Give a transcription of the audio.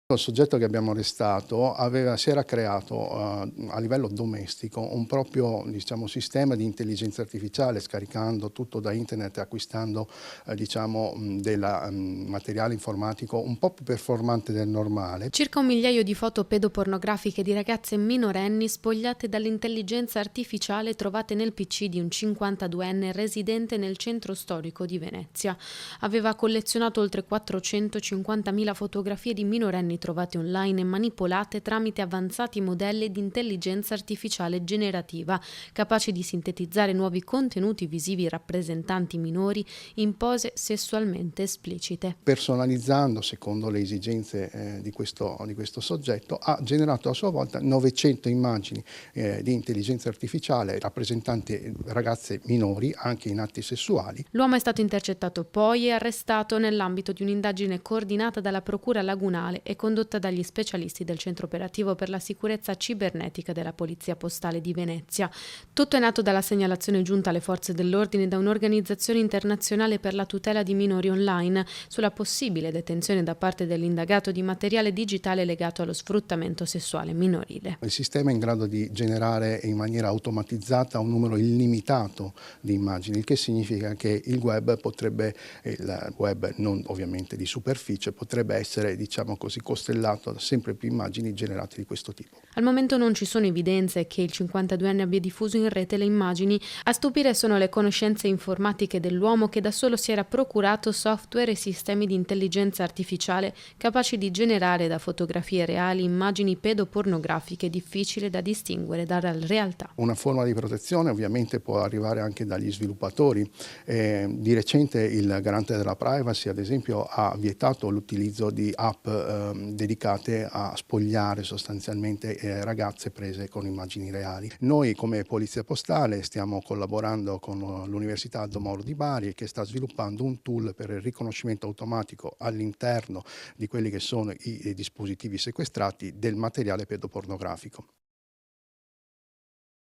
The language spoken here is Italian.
Il soggetto che abbiamo arrestato si era creato a livello domestico un proprio, diciamo, sistema di intelligenza artificiale, scaricando tutto da internet e acquistando del materiale informatico un po' più performante del normale. Circa 1 migliaio di foto pedopornografiche di ragazze minorenni spogliate dall'intelligenza artificiale trovate nel PC di un 52enne residente nel centro storico di Venezia. Aveva collezionato oltre 450.000 fotografie di minorenni trovate online e manipolate tramite avanzati modelli di intelligenza artificiale generativa, capaci di sintetizzare nuovi contenuti visivi rappresentanti minori in pose sessualmente esplicite. Personalizzando secondo le esigenze di questo soggetto, ha generato a sua volta 900 immagini di intelligenza artificiale rappresentanti ragazze minori anche in atti sessuali. L'uomo è stato intercettato poi e arrestato nell'ambito di un'indagine coordinata dalla Procura Lagunale e condotta dagli specialisti del Centro Operativo per la Sicurezza Cibernetica della Polizia Postale di Venezia. Tutto è nato dalla segnalazione giunta alle forze dell'ordine da un'organizzazione internazionale per la tutela di minori online sulla possibile detenzione da parte dell'indagato di materiale digitale legato allo sfruttamento sessuale minorile. Il sistema è in grado di generare in maniera automatizzata un numero illimitato di immagini, il che significa che il web non ovviamente di superficie, potrebbe essere, diciamo così, costellato da sempre più immagini generate di questo tipo. Al momento non ci sono evidenze che il 52enne abbia diffuso in rete le immagini. A stupire sono le conoscenze informatiche dell'uomo che da solo si era procurato software e sistemi di intelligenza artificiale capaci di generare da fotografie reali immagini pedopornografiche difficili da distinguere dalla realtà. Una forma di protezione ovviamente può arrivare anche dagli sviluppatori. Di recente il garante della privacy, ad esempio, ha vietato l'utilizzo di app dedicate a spogliare sostanzialmente ragazze prese con immagini reali. Noi come Polizia Postale stiamo collaborando con l'Università Aldo Moro di Bari, che sta sviluppando un tool per il riconoscimento automatico all'interno di quelli che sono i dispositivi sequestrati del materiale pedopornografico.